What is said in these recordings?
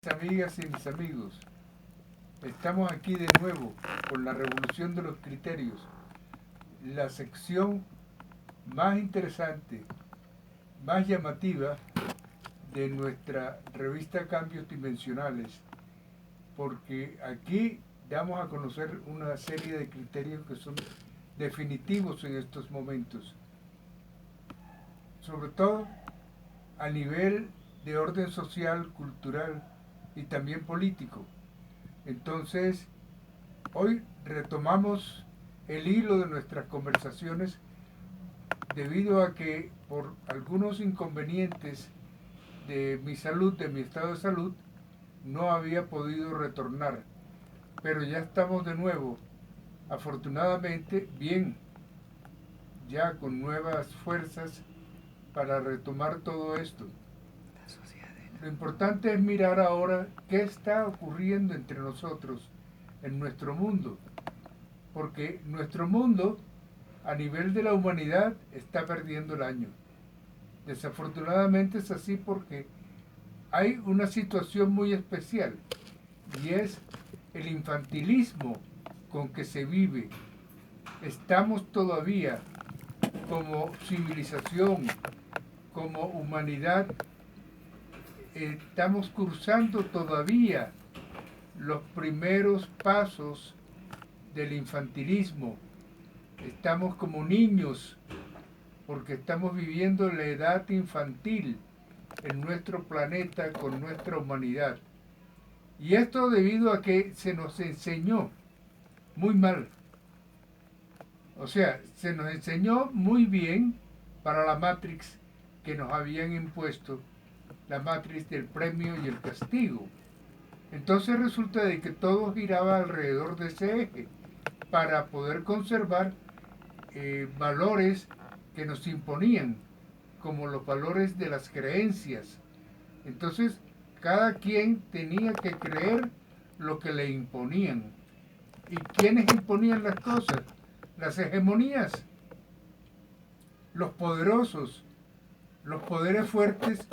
Amigas y mis amigos, estamos aquí de nuevo con la revolución de los criterios, la sección más interesante, más llamativa de nuestra revista Cambios Dimensionales, porque aquí damos a conocer una serie de criterios que son definitivos en estos momentos, sobre todo a nivel de orden social, cultural y también político. Entonces, hoy retomamos el hilo de nuestras conversaciones debido a que por algunos inconvenientes de mi salud, de mi estado de salud, no había podido retornar. Pero ya estamos de nuevo, afortunadamente, bien, ya con nuevas fuerzas para retomar todo esto. Lo importante es mirar ahora qué está ocurriendo entre nosotros en nuestro mundo, porque nuestro mundo a nivel de la humanidad está perdiendo el año. Desafortunadamente es así porque hay una situación muy especial y es el infantilismo con que se vive. Estamos todavía como civilización, como humanidad, estamos cursando todavía los primeros pasos del infantilismo. Estamos como niños porque estamos viviendo la edad infantil en nuestro planeta con nuestra humanidad. Y esto debido a que se nos enseñó muy mal. O sea, se nos enseñó muy bien para la Matrix que nos habían impuesto, la Matrix del premio y el castigo. Entonces resulta de que todo giraba alrededor de ese eje para poder conservar valores que nos imponían, como los valores de las creencias. Entonces, cada quien tenía que creer lo que le imponían. ¿Y quiénes imponían las cosas? Las hegemonías, los poderosos, los poderes fuertes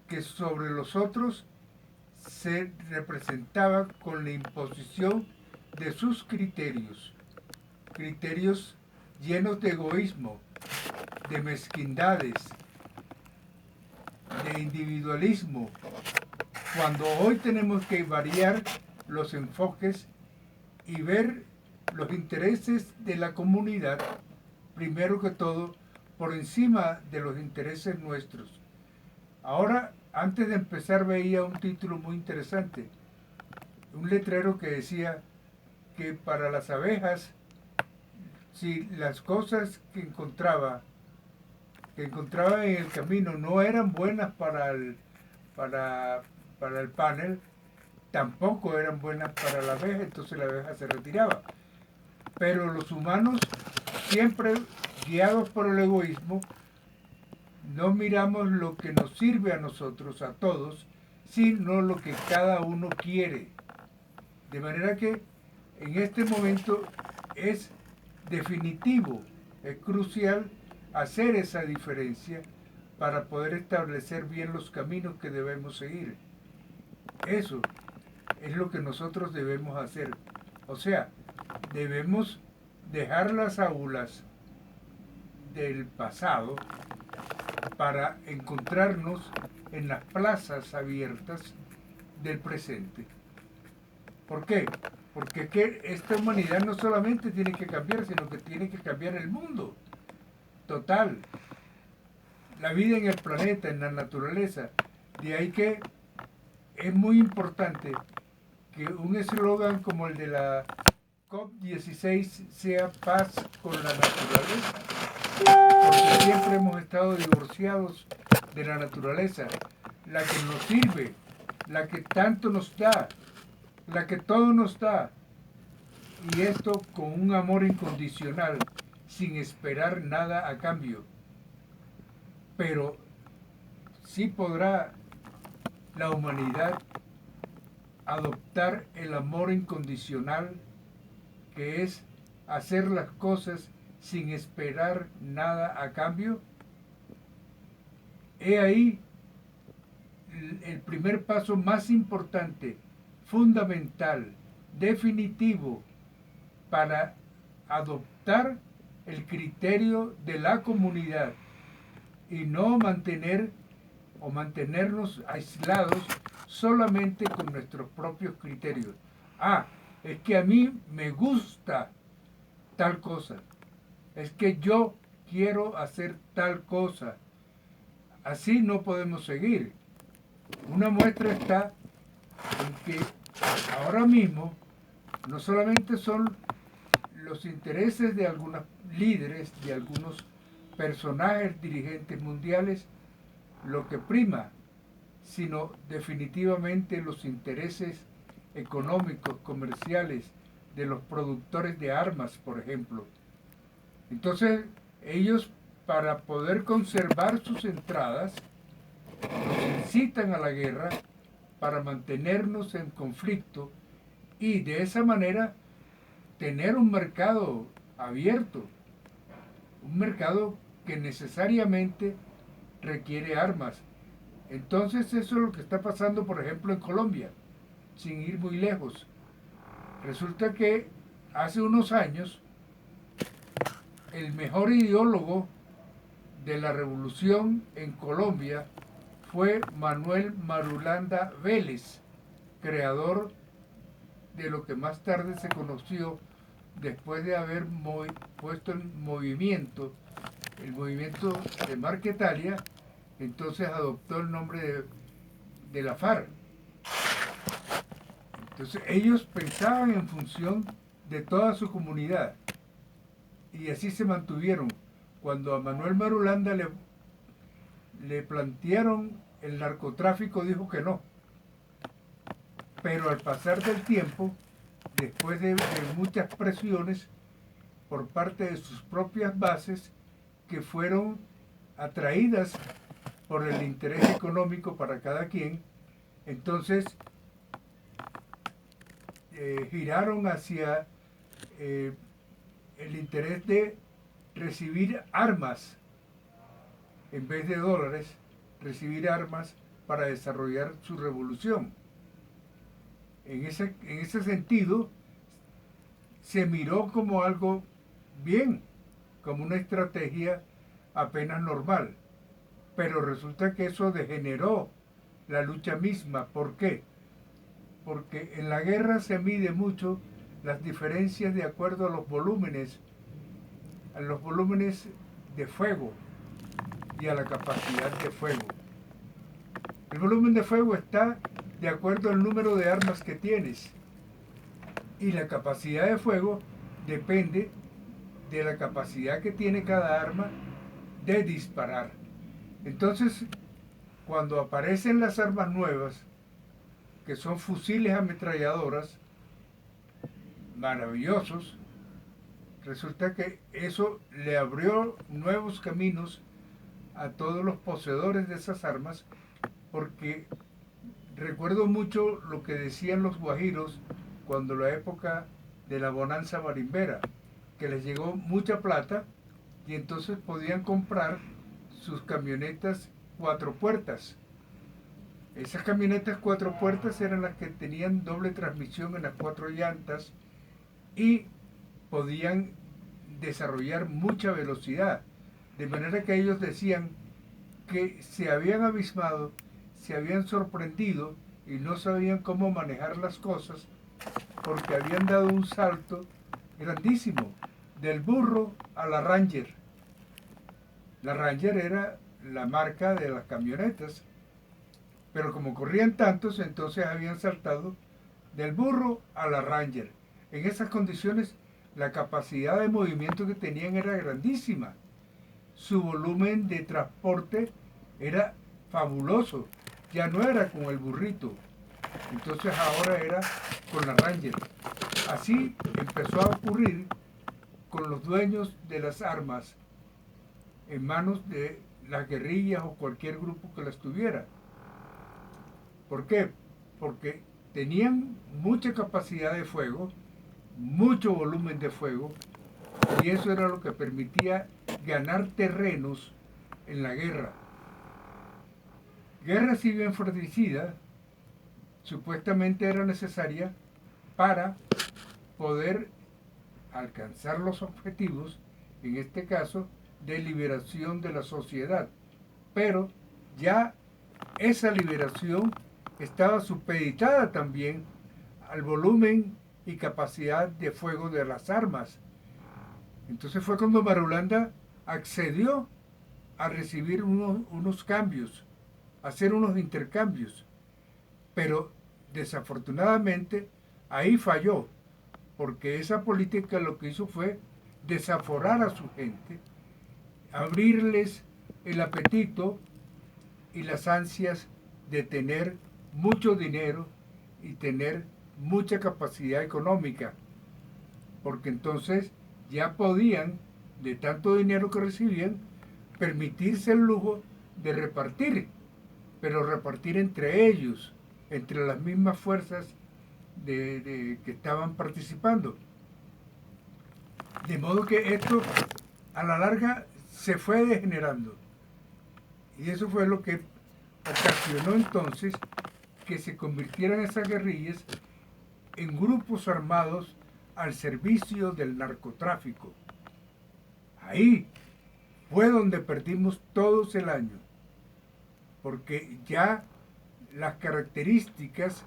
que sobre los otros se representaba con la imposición de sus criterios, criterios llenos de egoísmo, de mezquindades, de individualismo, cuando hoy tenemos que variar los enfoques y ver los intereses de la comunidad, primero que todo, por encima de los intereses nuestros. Ahora, antes de empezar, veía un título muy interesante, un letrero que decía que para las abejas, si las cosas que encontraba en el camino no eran buenas para, para el panel, tampoco eran buenas para la abeja, entonces la abeja se retiraba. Pero los humanos, siempre guiados por el egoísmo, no miramos lo que nos sirve a nosotros, a todos, sino lo que cada uno quiere. De manera que en este momento es definitivo, es crucial hacer esa diferencia para poder establecer bien los caminos que debemos seguir. Eso es lo que nosotros debemos hacer. O sea, debemos dejar las aulas del pasado para encontrarnos en las plazas abiertas del presente. ¿Por qué? Porque que esta humanidad no solamente tiene que cambiar, sino que tiene que cambiar el mundo. Total. La vida en el planeta, en la naturaleza. De ahí que es muy importante que un eslogan como el de la COP16 sea paz con la naturaleza, porque siempre hemos estado divorciados de la naturaleza, la que nos sirve, la que tanto nos da, la que todo nos da, y esto con un amor incondicional, sin esperar nada a cambio. Pero sí podrá la humanidad adoptar el amor incondicional, que es hacer las cosas sin esperar nada a cambio. He ahí el primer paso más importante, fundamental, definitivo, para adoptar el criterio de la comunidad y no mantenernos aislados solamente con nuestros propios criterios. Ah, es que a mí me gusta tal cosa, es que yo quiero hacer tal cosa. Así no podemos seguir. Una muestra está en que ahora mismo no solamente son los intereses de algunos líderes, de algunos personajes dirigentes mundiales, lo que prima, sino definitivamente los intereses económicos, comerciales, de los productores de armas, por ejemplo. Entonces, ellos, para poder conservar sus entradas, nos incitan a la guerra para mantenernos en conflicto y de esa manera tener un mercado abierto, un mercado que necesariamente requiere armas. Entonces eso es lo que está pasando, por ejemplo, en Colombia, sin ir muy lejos. Resulta que hace unos años el mejor ideólogo de la revolución en Colombia fue Manuel Marulanda Vélez, creador de lo que más tarde se conoció después de haber puesto en movimiento el movimiento de Marquetalia. Entonces adoptó el nombre de la FARC. Entonces ellos pensaban en función de toda su comunidad y así se mantuvieron. Cuando a Manuel Marulanda le plantearon el narcotráfico, dijo que no. Pero al pasar del tiempo, después de muchas presiones por parte de sus propias bases, que fueron atraídas por el interés económico para cada quien, entonces giraron hacia el interés de recibir armas en vez de dólares, recibir armas para desarrollar su revolución. En ese sentido, se miró como algo bien, como una estrategia apenas normal. Pero resulta que eso degeneró la lucha misma. ¿Por qué? Porque en la guerra se mide mucho las diferencias de acuerdo a los volúmenes de fuego y a la capacidad de fuego. El volumen de fuego está de acuerdo al número de armas que tienes y la capacidad de fuego depende de la capacidad que tiene cada arma de disparar. Entonces, cuando aparecen las armas nuevas, que son fusiles ametralladoras, maravillosos, resulta que eso le abrió nuevos caminos a todos los poseedores de esas armas, porque recuerdo mucho lo que decían los guajiros cuando la época de la bonanza marimbera, que les llegó mucha plata y entonces podían comprar sus camionetas 4 puertas. Esas camionetas 4 puertas eran las que tenían doble transmisión en las 4 llantas y podían desarrollar mucha velocidad. De manera que ellos decían que se habían abismado, se habían sorprendido y no sabían cómo manejar las cosas porque habían dado un salto grandísimo del burro a la Ranger. La Ranger era la marca de las camionetas, pero como corrían tantos, entonces habían saltado del burro a la Ranger. En esas condiciones, la capacidad de movimiento que tenían era grandísima. Su volumen de transporte era fabuloso. Ya no era con el burrito, entonces ahora era con la Ranger. Así empezó a ocurrir con los dueños de las armas en manos de las guerrillas o cualquier grupo que las tuviera. ¿Por qué? Porque tenían mucha capacidad de fuego, mucho volumen de fuego, y eso era lo que permitía ganar terrenos en la guerra. guerra civil fratricida supuestamente era necesaria para poder alcanzar los objetivos, en este caso, de liberación de la sociedad. Pero ya esa liberación estaba supeditada también al volumen y capacidad de fuego de las armas. Entonces fue cuando Marulanda accedió a recibir unos cambios, a hacer unos intercambios. Pero desafortunadamente ahí falló, porque esa política lo que hizo fue desaforar a su gente, abrirles el apetito y las ansias de tener mucho dinero y tener mucha capacidad económica, porque entonces ya podían, de tanto dinero que recibían, permitirse el lujo de repartir, pero repartir entre ellos, entre las mismas fuerzas que estaban participando. De modo que esto a la larga se fue degenerando. Y eso fue lo que ocasionó entonces que se convirtieran esas guerrillas en grupos armados al servicio del narcotráfico. Ahí fue donde perdimos todos el año, porque ya las características,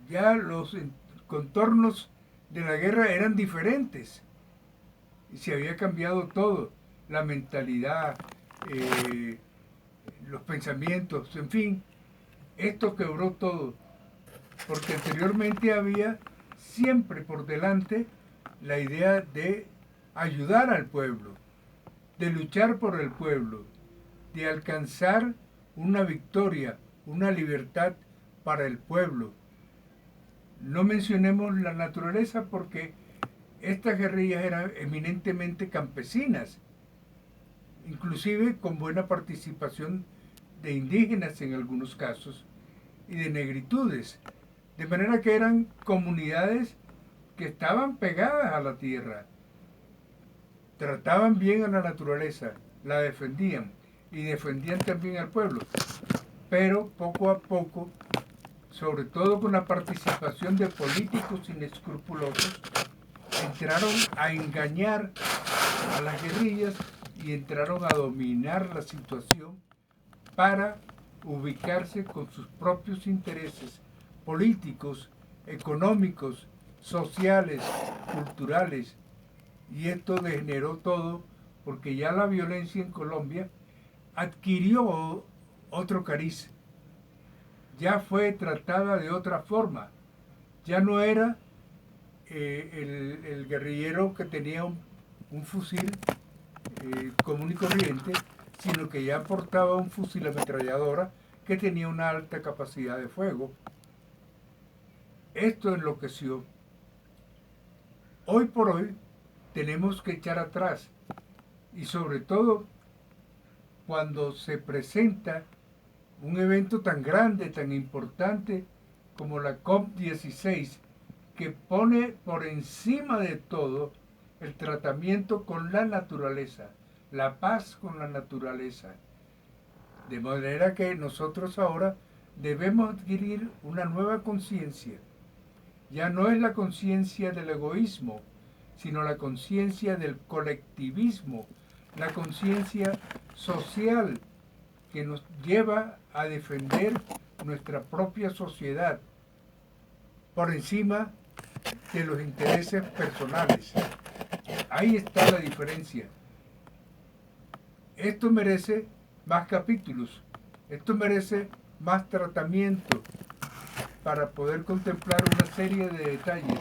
ya los contornos de la guerra eran diferentes y se había cambiado todo, la mentalidad, los pensamientos, en fin, esto quebró todo, porque anteriormente había siempre por delante la idea de ayudar al pueblo, de luchar por el pueblo, de alcanzar una victoria, una libertad para el pueblo. No mencionemos la naturaleza porque estas guerrillas eran eminentemente campesinas, inclusive con buena participación de indígenas en algunos casos y de negritudes, de manera que eran comunidades que estaban pegadas a la tierra, trataban bien a la naturaleza, la defendían y defendían también al pueblo, pero poco a poco, sobre todo con la participación de políticos inescrupulosos, entraron a engañar a las guerrillas y entraron a dominar la situación para ubicarse con sus propios intereses políticos, económicos, sociales, culturales. Y esto degeneró todo porque ya la violencia en Colombia adquirió otro cariz, ya fue tratada de otra forma, ya no era el guerrillero que tenía un fusil común y corriente, sino que ya portaba un fusil ametralladora que tenía una alta capacidad de fuego. Esto enloqueció. Hoy por hoy tenemos que echar atrás y sobre todo cuando se presenta un evento tan grande, tan importante como la COP16, que pone por encima de todo el tratamiento con la naturaleza, la paz con la naturaleza. De manera que nosotros ahora debemos adquirir una nueva conciencia. Ya no es la conciencia del egoísmo, sino la conciencia del colectivismo, la conciencia social que nos lleva a defender nuestra propia sociedad por encima de los intereses personales. Ahí está la diferencia. Esto merece más capítulos, esto merece más tratamiento para poder contemplar una serie de detalles,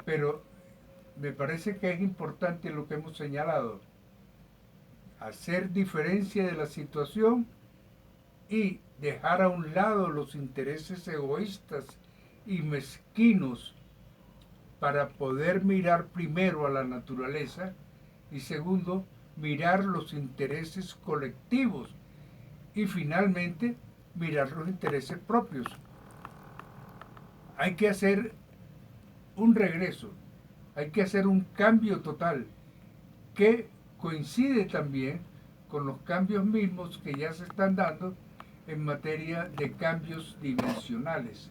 pero me parece que es importante lo que hemos señalado, hacer diferencia de la situación y dejar a un lado los intereses egoístas y mezquinos para poder mirar primero a la naturaleza y segundo, mirar los intereses colectivos y finalmente mirar los intereses propios. Hay que hacer un regreso, hay que hacer un cambio total que coincide también con los cambios mismos que ya se están dando en materia de cambios dimensionales.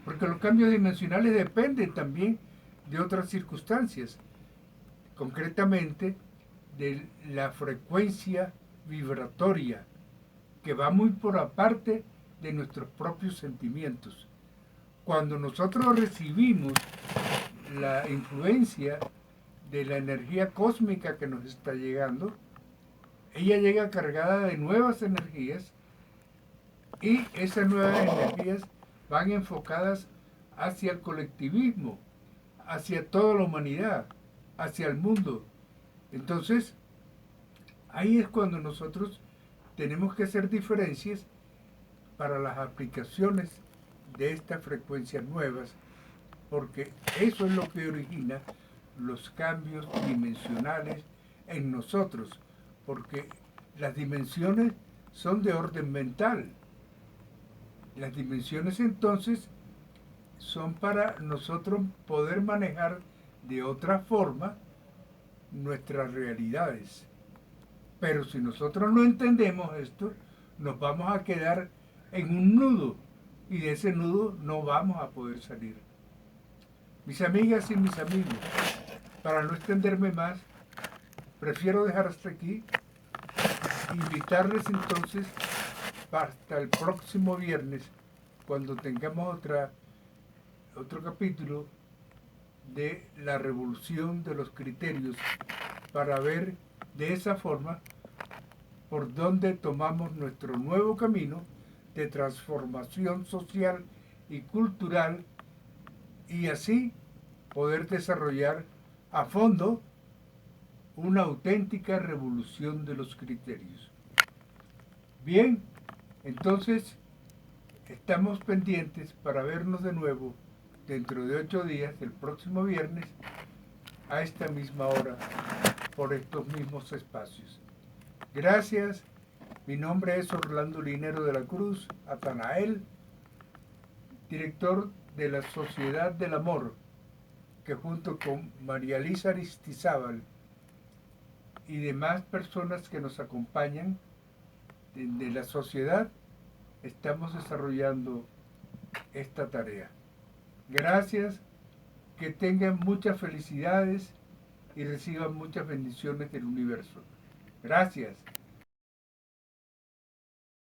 Porque los cambios dimensionales dependen también de otras circunstancias, concretamente de la frecuencia vibratoria, que va muy por aparte de nuestros propios sentimientos. Cuando nosotros recibimos la influencia de la energía cósmica que nos está llegando, ella llega cargada de nuevas energías y esas nuevas energías van enfocadas hacia el colectivismo, hacia toda la humanidad, hacia el mundo. Entonces, ahí es cuando nosotros tenemos que hacer diferencias para las aplicaciones de estas frecuencias nuevas, porque eso es lo que origina los cambios dimensionales en nosotros, porque las dimensiones son de orden mental. Las dimensiones entonces son para nosotros poder manejar de otra forma nuestras realidades. Pero si nosotros no entendemos esto, nos vamos a quedar en un nudo y de ese nudo no vamos a poder salir. Mis amigas y mis amigos, para no extenderme más, prefiero dejar hasta aquí, invitarles entonces hasta el próximo viernes, cuando tengamos otro capítulo de la revolución de los criterios, para ver de esa forma por dónde tomamos nuestro nuevo camino de transformación social y cultural, y así poder desarrollar a fondo una auténtica revolución de los criterios. Bien, entonces estamos pendientes para vernos de nuevo dentro de 8 días, el próximo viernes, a esta misma hora, por estos mismos espacios. Gracias. Mi nombre es Orlando Linero de la Cruz, Atanael, director de la Sociedad del Amor, que junto con María Elisa Aristizábal y demás personas que nos acompañan de la sociedad, estamos desarrollando esta tarea. Gracias, que tengan muchas felicidades y reciban muchas bendiciones del universo. Gracias.